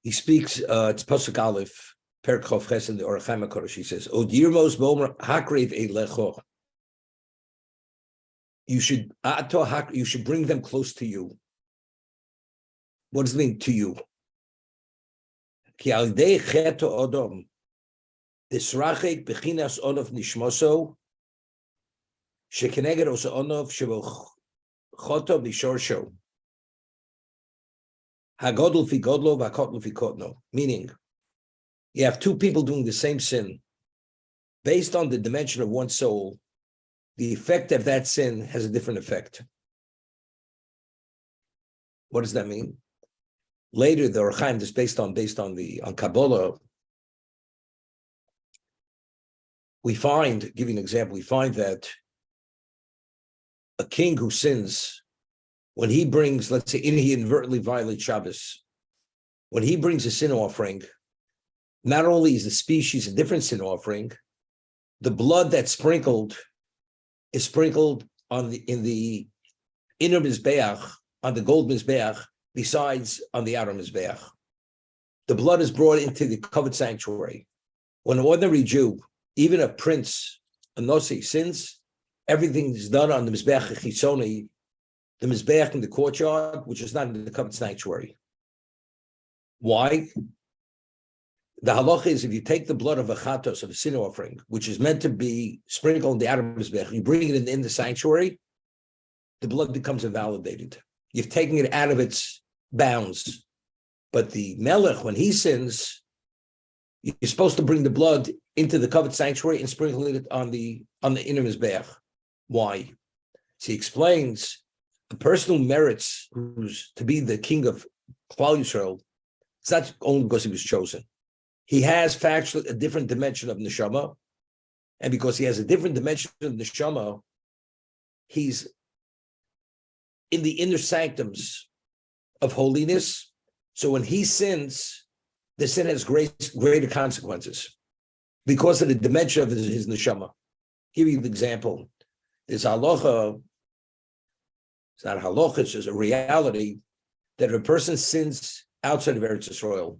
He speaks, it's Pasuk Aleph, Perek Chof Ches in the Orach Chaim HaKadosh. He says, Odirmos Bomer Hakrev Eilecho. You should bring them close to you. What does it mean to you? Ki al dei cheto odom, disrachek bechinas onov nishmoso, shekeneged osa onov shebo choto bishorsho. Hagodol fi godlo, vakotlo fi kotno. Meaning, you have two people doing the same sin. Based on the dimension of one soul, the effect of that sin has a different effect. What does that mean? Later, the Orach Chaim is based on Kabbalah. We find, give you an example, we find that a king who sins, when he brings, let's say, he inadvertently violates Shabbos, when he brings a sin offering, not only is the species a different sin offering, the blood that's sprinkled is sprinkled in the inner Mizbeyach, on the gold Mizbeyach, besides on the outer Mizbeyach. The blood is brought into the covered sanctuary. When an ordinary Jew, even a prince, a Nosi, sins, everything is done on the Mizbeyach Chitzoni, the Mizbeyach in the courtyard, which is not in the covered sanctuary. Why? The halacha is if you take the blood of a chatos, of a sin offering, which is meant to be sprinkled in the outer Mizbech, you bring it in the sanctuary, the blood becomes invalidated. You've taken it out of its bounds. But the melech, when he sins, you're supposed to bring the blood into the covered sanctuary and sprinkle it on the inner Mizbech. Why? So he explains, a person who merits who's to be the king of Klal Yisrael, it's not only because he was chosen. He has factually a different dimension of neshama, and because he has a different dimension of neshama, he's in the inner sanctums of holiness. So when he sins, the sin has greater consequences because of the dimension of his neshama. I'll give you an example. There's halacha. It's not a halacha, it's just a reality that if a person sins outside of Eretz Yisrael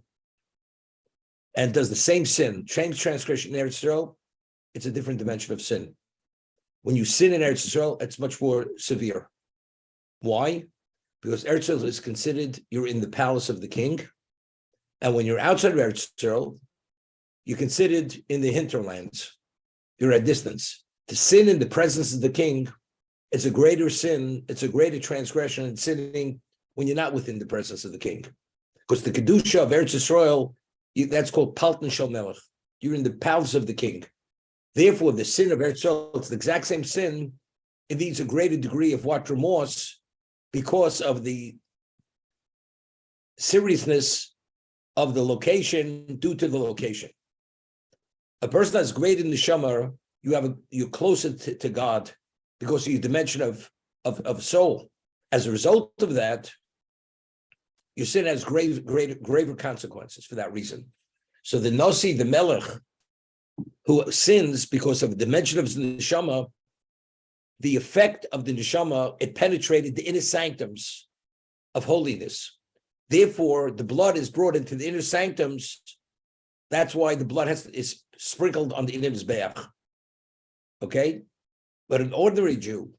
and does the same sin, same transgression in Eretz Yisrael, it's a different dimension of sin. When you sin in Eretz Yisrael, it's much more severe. Why? Because Eretz Yisrael is considered, you're in the palace of the king, and when you're outside of Eretz Yisrael, you're considered in the hinterlands. You're at distance. To sin in the presence of the king, it's a greater sin, it's a greater transgression than sinning when you're not within the presence of the king. Because the Kedusha of Eretz Yisrael, that's called Paltan Shel Melech. You're in the palace of the king. Therefore, the sin of Eretz Yisrael, it's the exact same sin. It needs a greater degree of what remorse because of the seriousness of the location due to the location. A person that's great in the neshama, you're closer to God because of your dimension of soul. As a result of that, your sin has graver consequences for that reason. So the Nasi, the Melech, who sins because of the dimension of his neshama, the effect of the neshama, it penetrated the inner sanctums of holiness. Therefore, the blood is brought into the inner sanctums. That's why the blood is sprinkled on the inner Mizbeach. Okay? But an ordinary Jew,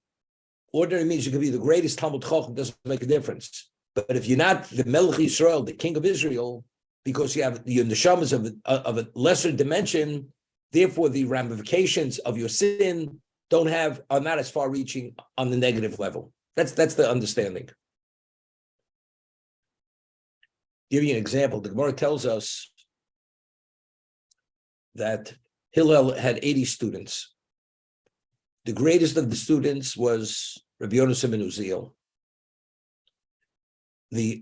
ordinary means you can be the greatest Talmud Chacham, doesn't make a difference. But if you're not the Melech Yisrael, the king of Israel, because you have your neshamas of a lesser dimension, therefore the ramifications of your sin are not as far-reaching on the negative level. That's the understanding. Give you an example. The Gemara tells us that Hillel had 80 students. The greatest of the students was Rabbi Yonasan ben Uziel.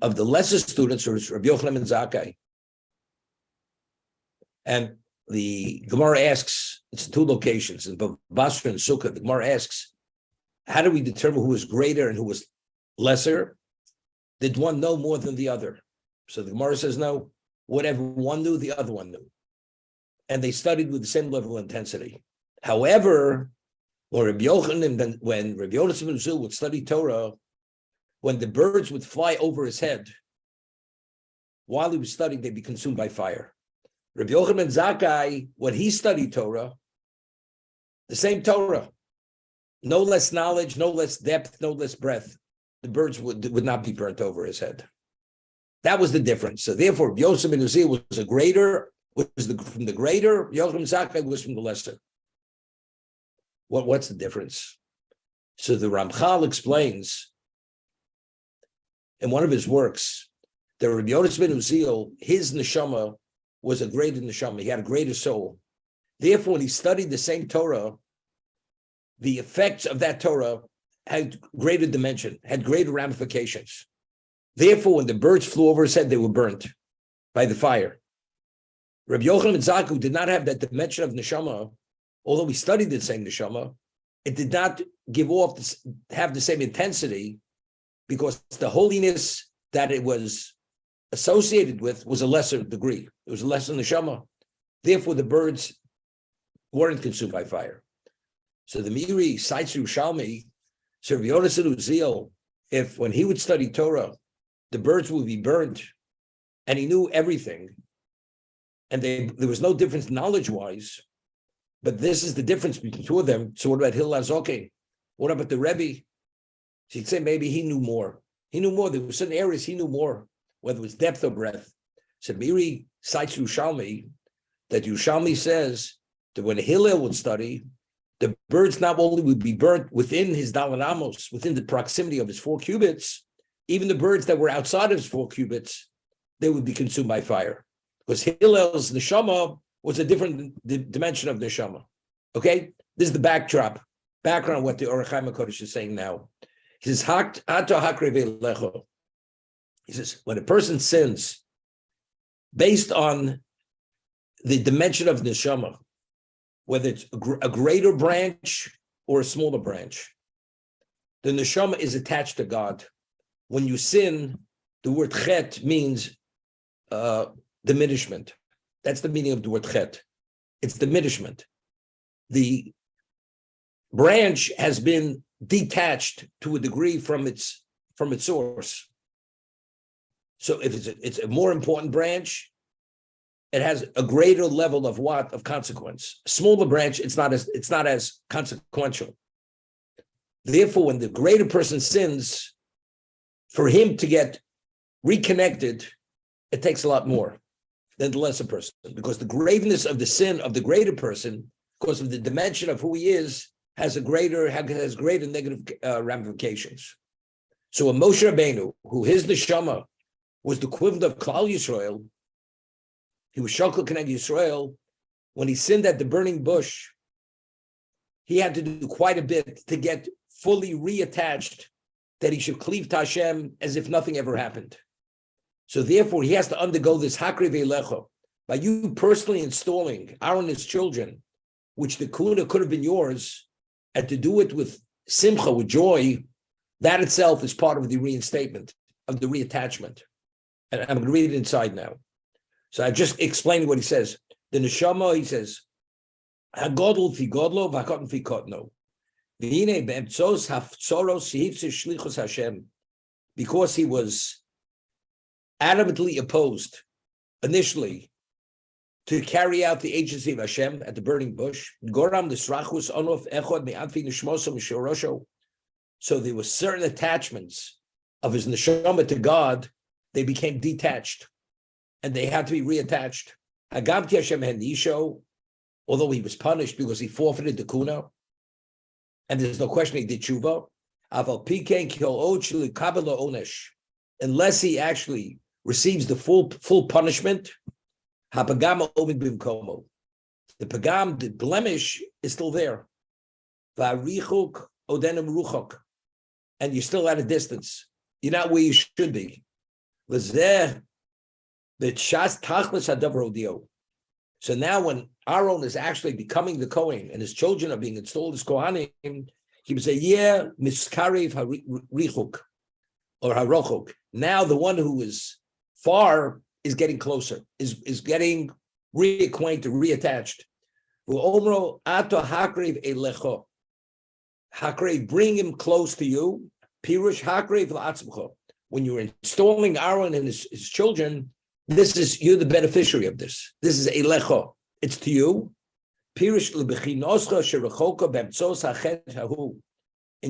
Of the lesser students was Rabbi Yochanan ben Zakkai. And the Gemara asks, it's two locations, in Basra and Sukkah. The Gemara asks, how do we determine who was greater and who was lesser? Did one know more than the other? So the Gemara says, no, whatever one knew, the other one knew. And they studied with the same level of intensity. However, when Rabbi Yochanan ben Uziel would study Torah, when the birds would fly over his head, while he was studying, they'd be consumed by fire. Rabbi Yochanan ben Zakkai, when he studied Torah, the same Torah, no less knowledge, no less depth, no less breadth, the birds would not be burnt over his head. That was the difference. So therefore, Yosef ben Uziel was from the greater, Yochanan ben Zakkai was from the lesser. What's the difference? So the Ramchal explains in one of his works that Rabbi Yosef ben Uziel, his neshama was a greater neshama. He had a greater soul. Therefore, when he studied the same Torah, the effects of that Torah had greater dimension, had greater ramifications. Therefore, when the birds flew over his head, they were burnt by the fire. Rabbi Yochanan ben Zakkai did not have that dimension of neshama, although he studied the same neshama. It did not have the same intensity, because the holiness that it was associated with was a lesser degree. It was a lesser neshama. Therefore, the birds weren't consumed by fire. So the Meiri cites Yerushalmi, so Rabbi Yonasan Uziel, if when he would study Torah, the birds would be burnt, and he knew everything, and there was no difference knowledge-wise, but this is the difference between the two of them. So what about Hillel HaZoken? What about the Rebbe? So he'd say maybe he knew more. He knew more. There were certain areas he knew more, whether it was depth or breadth. So Meiri cites Yerushalmi, that Yerushalmi says that when Hillel would study, the birds not only would be burnt within his Dalet Amos, within the proximity of his 4 cubits, even the birds that were outside of his 4 cubits, they would be consumed by fire. Because Hillel's neshama was a different dimension of neshama. Okay? This is the background of what the Orach Chaim HaKodesh is saying now. He says, he says, when a person sins, based on the dimension of neshama, whether it's a greater branch or a smaller branch, the neshama is attached to God. When you sin, the word chet means diminishment. That's the meaning of the word chet. It's diminishment. The branch has been detached to a degree from its source. So if it's a more important branch, it has a greater level of consequence. A smaller branch, it's not as consequential. Therefore, when the greater person sins, for him to get reconnected, it takes a lot more than the lesser person, because the graveness of the sin of the greater person, because of the dimension of who he is, has greater negative ramifications. So a Moshe Rabbeinu, who his neshama was the equivalent of Klal Yisrael, he was Shokal K'neged Yisrael. When he sinned at the burning bush, he had to do quite a bit to get fully reattached, that he should cleave to Hashem as if nothing ever happened. So therefore, he has to undergo this Hakri Ve'elecha, by you personally installing Aaron and his children, which the kuna could have been yours, and to do it with simcha, with joy, that itself is part of the reinstatement, of the reattachment. And I'm going to read it inside now. So I just explained what he says. The neshama, he says, Hagodol fi godlo, v'hakotten fi kotno. V'hine be'emtzos hafzoros shehiptzis shlichus Hashem. Because he was adamantly opposed initially to carry out the agency of Hashem at the burning bush. Goram nisrachus onof echod me'adfi nishmoso mishorosho. So there were certain attachments of his neshama to God. They became detached, and they had to be reattached. Hagavti Hashem henisho, although he was punished because he forfeited the kuna, and there's no question he did tshuva. Aval pikein kol od sheli kabelo onesh, unless he actually receives the full punishment. Hapagam omid bimkomo, the pagam, the blemish, is still there. Va'richuk odenim ruchok, and you're still at a distance. You're not where you should be. So now when Aaron is actually becoming the Kohen and his children are being installed as Kohanim, he would say, yeah, miskarev harichuk or harochuk. Now the one who is far is getting closer, is getting reacquainted, reattached. Hakrev, bring him close to you. Pirush hakrev la'atzmcha. When you're installing Aaron and his children, You're the beneficiary of this. This is Eilecho. It's to you. In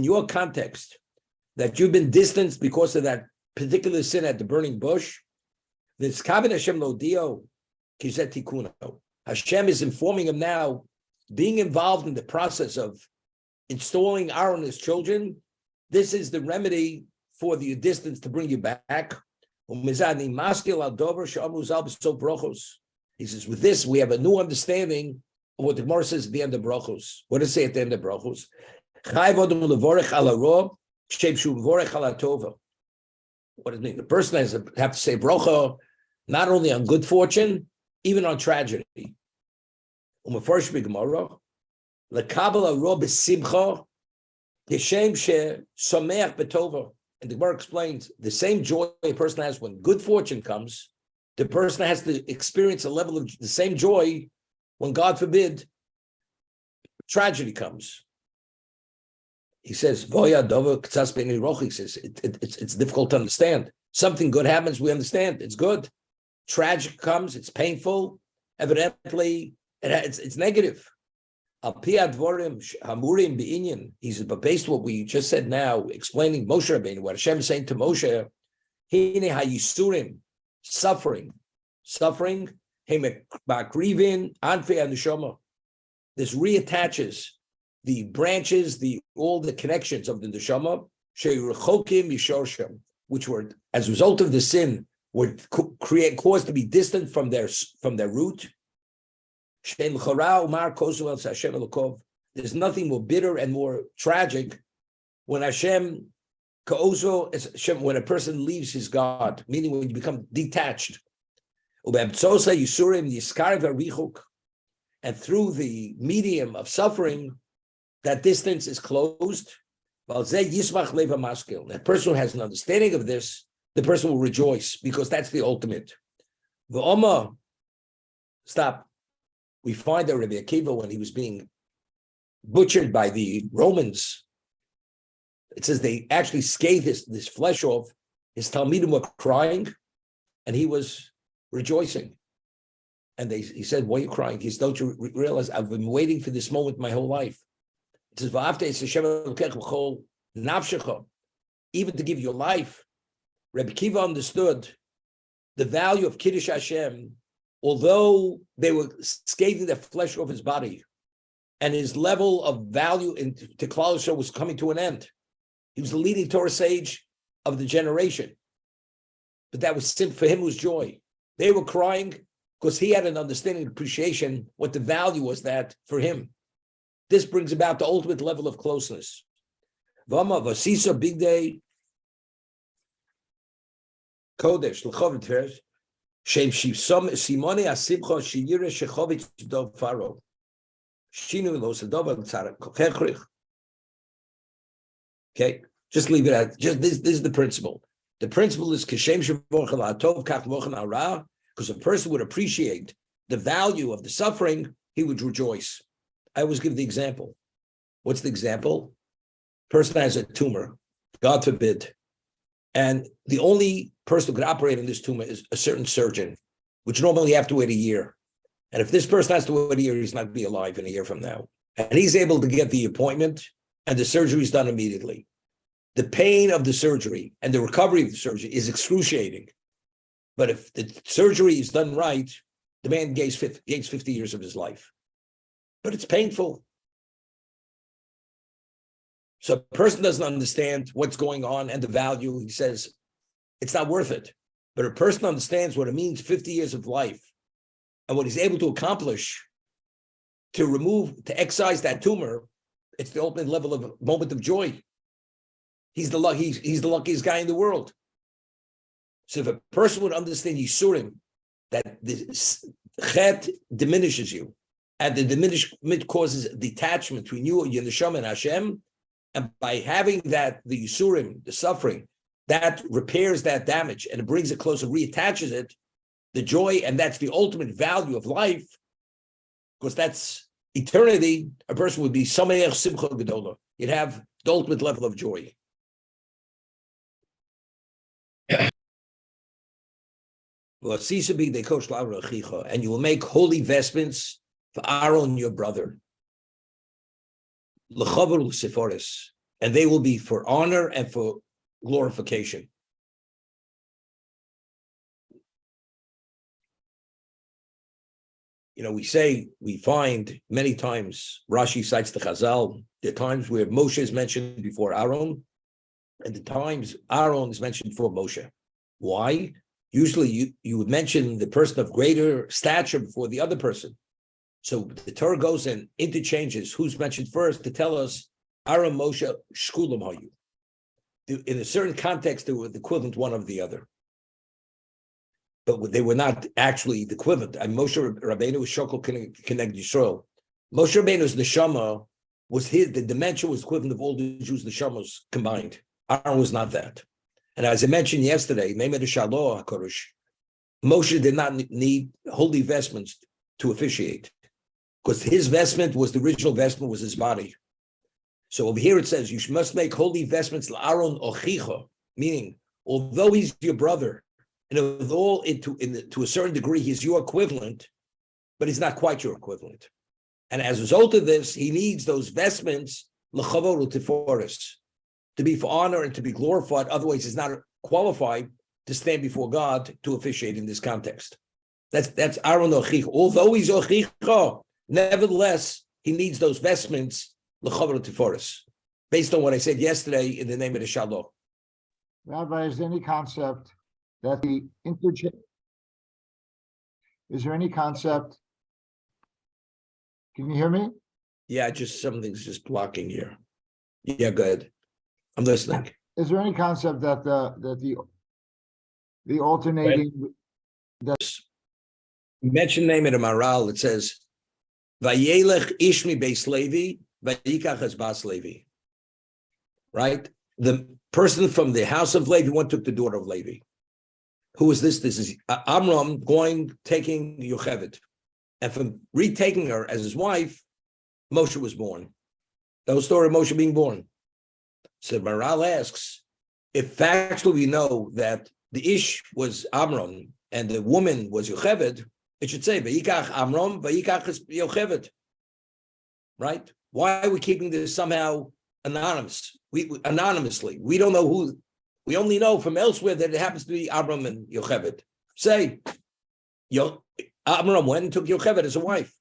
your context, that you've been distanced because of that particular sin at the burning bush, Hashem is informing him now, being involved in the process of installing Aaron as children. This is the remedy for the distance to bring you back. He says, with this, we have a new understanding of what the Gemara says at the end of Brachos. What does it say at the end of Brachos? What does it mean? The person has to have to say bracha not only on good fortune, even on tragedy. And the Gemara explains the same joy a person has when good fortune comes, the person has to experience a level of the same joy when, God forbid, tragedy comes. He says, he says it's difficult to understand. Something good happens, we understand. It's good. Tragic comes, it's painful. Evidently, it's negative. He says, but based on what we just said now, explaining Moshe Rabbeinu, what Hashem is saying to Moshe, suffering. This reattaches the branches, all the connections of the neshama, which were, as a result of the sin, were caused to be distant from their root. There's nothing more bitter and more tragic when when a person leaves his God, meaning when you become detached. And through the medium of suffering, that distance is closed. That person who has an understanding of this, the person will rejoice, because that's the ultimate. Stop. We find that Rabbi Akiva, when he was being butchered by the Romans, it says they actually scathed this flesh off. His Talmidim were crying, and he was rejoicing. And he said, "Why are you crying?" He said, "Don't you realize I've been waiting for this moment my whole life?" It says, even to give your life. Rabbi Akiva understood the value of Kiddush Hashem, although they were scathing the flesh off his body, and his level of value to Klal Yisrael was coming to an end. He was the leading Torah sage of the generation. But that was for him, it was joy. They were crying because he had an understanding and appreciation what the value was that for him. This brings about the ultimate level of closeness. Vama Vasisa Big Day Kodesh L'Chovit Shem Shivsam Simone Asimcha Shiyira Shechovit Dov Faro Shinu Lo Sadova Tzarek. Okay, just leave it at just this. This is the principle. The principle is Kashem Shevochem Atov Kach Mochen Ara, because a person would appreciate the value of the suffering, he would rejoice. I always give the example. What's the example? Person has a tumor, God forbid, and the only person who could operate on this tumor is a certain surgeon, which normally you have to wait a year. And if this person has to wait a year, he's not going to be alive in a year from now. And he's able to get the appointment, and the surgery is done immediately. The pain of the surgery and the recovery of the surgery is excruciating. But if the surgery is done right, the man gains 50 years of his life. But it's painful. So a person doesn't understand what's going on and the value. He says, it's not worth it. But a person understands what it means, 50 years of life, and what he's able to accomplish to excise that tumor. It's the ultimate level of moment of joy. He's the luckiest guy in the world. So if a person would understand Yisurim, that the chet diminishes you, and the diminishment causes detachment between you and your neshama and Hashem, and by having that, the Yisurim, the suffering, that repairs that damage and it brings it closer, reattaches it, the joy, and that's the ultimate value of life, because that's eternity. A person would be sameach simcha gedola. You'd have the ultimate level of joy. And you will make holy vestments for Aaron, your brother. And they will be for honor and for glorification. We find many times, Rashi cites the Chazal, the times where Moshe is mentioned before Aaron, and the times Aaron is mentioned before Moshe. Why? Usually you would mention the person of greater stature before the other person. So the Torah goes and interchanges who's mentioned first to tell us Aaron, Moshe, Shkulam Hayu. In a certain context, they were the equivalent one of the other. But they were not actually the equivalent. Moshe Rabbeinu was Shokol Keneged Yisrael. Moshe Rabbeinu's neshama was the dimension was equivalent of all the Jews' neshamas combined. Aaron was not that. And as I mentioned yesterday, Moshe did not need holy vestments to officiate, because his vestment was the original vestment, was his body. So over here it says, you must make holy vestments l'Aaron ochicha, meaning, although he's your brother, and although to a certain degree he's your equivalent, but he's not quite your equivalent. And as a result of this, he needs those vestments l'chavod u'tiforos, to be for honor and to be glorified. Otherwise, he's not qualified to stand before God to officiate in this context. That's Aaron Ochicha. Although he's Ochicha, nevertheless, he needs those vestments, l'chavod u'tiforos, based on what I said yesterday in the name of the Shalom. Rabbi, is there any concept that the interchange? Is there any concept? Can you hear me? Yeah, something's just blocking here. Yeah, go ahead. I'm listening. Is there any concept that the alternating that you mentioned the name of the Maral? It says Vayelech Ishmi Beis Levi, Vayikach es Bas Levi. Right? The person from the house of Levi, one took the daughter of Levi. Who is this? This is Amram taking Yocheved. And from retaking her as his wife, Moshe was born. That was the story of Moshe being born. So Maral asks, if factually we know that the Ish was Amram and the woman was Yocheved, it should say, Vayikach Amram, Vayikach es Yocheved. Right? Why are we keeping this somehow anonymous? Anonymously. We don't know who. We only know from elsewhere that it happens to be Amram and Yocheved. Say, Amram went and took Yocheved as a wife.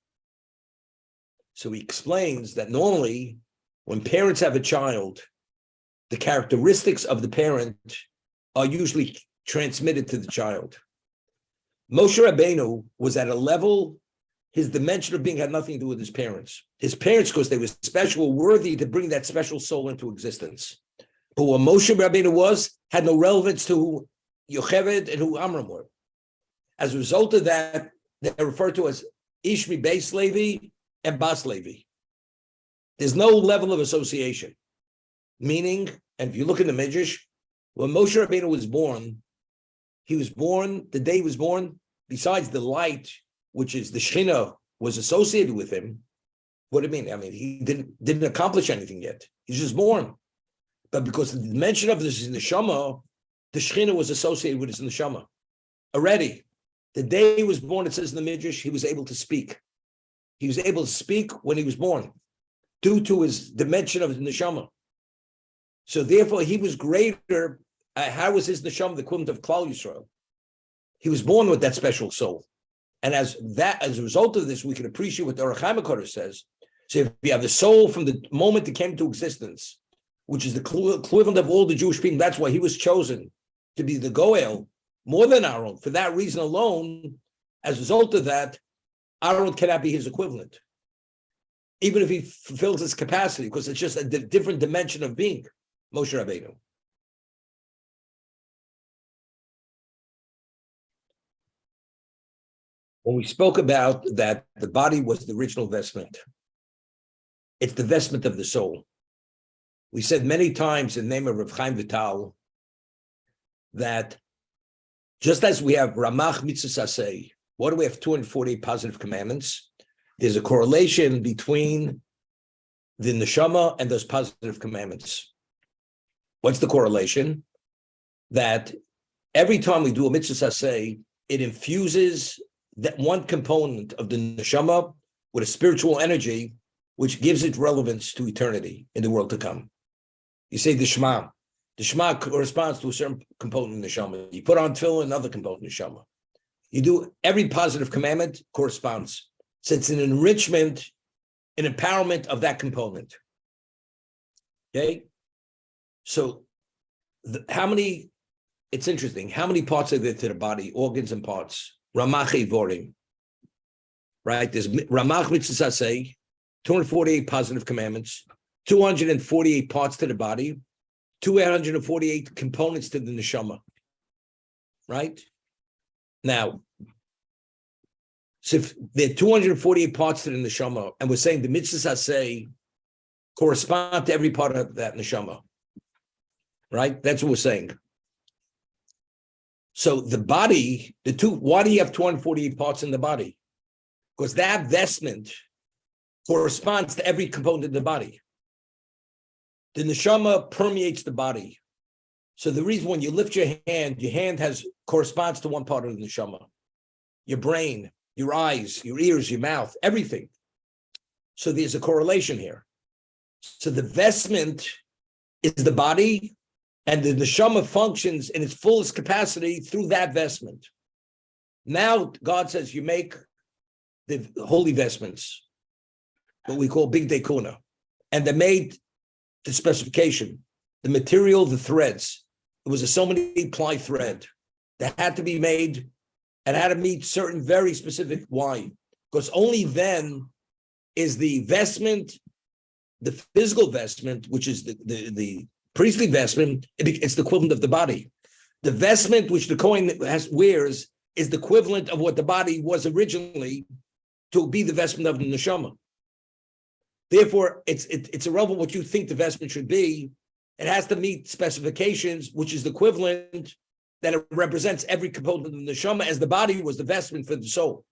So he explains that normally when parents have a child, the characteristics of the parent are usually transmitted to the child. Moshe Rabbeinu was at a level, his dimension of being had nothing to do with his parents. His parents, because they were special, were worthy to bring that special soul into existence. But what Moshe Rabbeinu was had no relevance to who Yocheved and who Amram were. As a result of that, they're referred to as Ishmi Beis Levi and Bas Levi. There's no level of association. Meaning, and if you look in the Midrash, when Moshe Rabbeinu was born, the day he was born, besides the light, which is the Shekhinah, was associated with him. What do you mean? I mean, he didn't accomplish anything yet. He's just born. But because the dimension of this is neshama, the Shekhinah was associated with his neshama already. The day he was born, it says in the Midrash, he was able to speak. He was able to speak when he was born, due to his dimension of his neshama. So therefore, he was greater. How was his neshama the equivalent of Klal Yisrael? He was born with that special soul. And as a result of this, we can appreciate what the Orach HaMakodesh says. So if you have the soul from the moment it came into existence, which is the equivalent of all the Jewish people, that's why he was chosen to be the Goel, more than Aaron. For that reason alone, as a result of that, Aaron cannot be his equivalent, even if he fulfills his capacity, because it's just a different dimension of being, Moshe Rabbeinu. When we spoke about that the body was the original vestment, it's the vestment of the soul. We said many times in the name of Rav Chaim Vital that just as we have Ramach Mitzvah Saseh, what do we have 248 positive commandments? There's a correlation between the neshama and those positive commandments. What's the correlation? That every time we do a Mitzvah Saseh, it infuses that one component of the neshama with a spiritual energy, which gives it relevance to eternity in the world to come. You say the Shema. The Shema corresponds to a certain component in the neshama. You put on tefillin, another component in the neshama. You do every positive commandment corresponds. So it's an enrichment, an empowerment of that component. Okay? So it's interesting, how many parts are there to the body, organs and parts? Ramach Vorim. Right? There's Ramach Mitzvah, 248 positive commandments, 248 parts to the body, 248 components to the neshama. Right? Now, so if there are 248 parts to the neshama, and we're saying the mitzvahs correspond to every part of that neshama, right? That's what we're saying. So the body, why do you have 248 parts in the body? Because that vestment corresponds to every component of the body. The neshama permeates the body. So the reason when you lift your hand corresponds to one part of the neshama. Your brain, your eyes, your ears, your mouth, everything. So there's a correlation here. So the vestment is the body, and the neshama functions in its fullest capacity through that vestment. Now God says you make the holy vestments, what we call big dekuna, and they're made to specification, the material, the threads. It was a so many ply thread that had to be made and had to meet certain very specific why. Because only then is the vestment, the physical vestment, which is the priestly vestment, it's the equivalent of the body. The vestment which the Kohen wears is the equivalent of what the body was originally to be the vestment of the neshama. Therefore, it's irrelevant what you think the vestment should be. It has to meet specifications, which is the equivalent that it represents every component of the neshama, as the body was the vestment for the soul.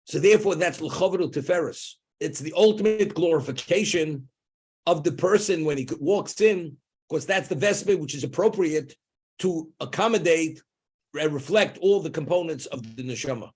So therefore, that's l'chavru teferis. It's the ultimate glorification of the person when he walks in, because that's the vestment which is appropriate to accommodate and reflect all the components of the neshama.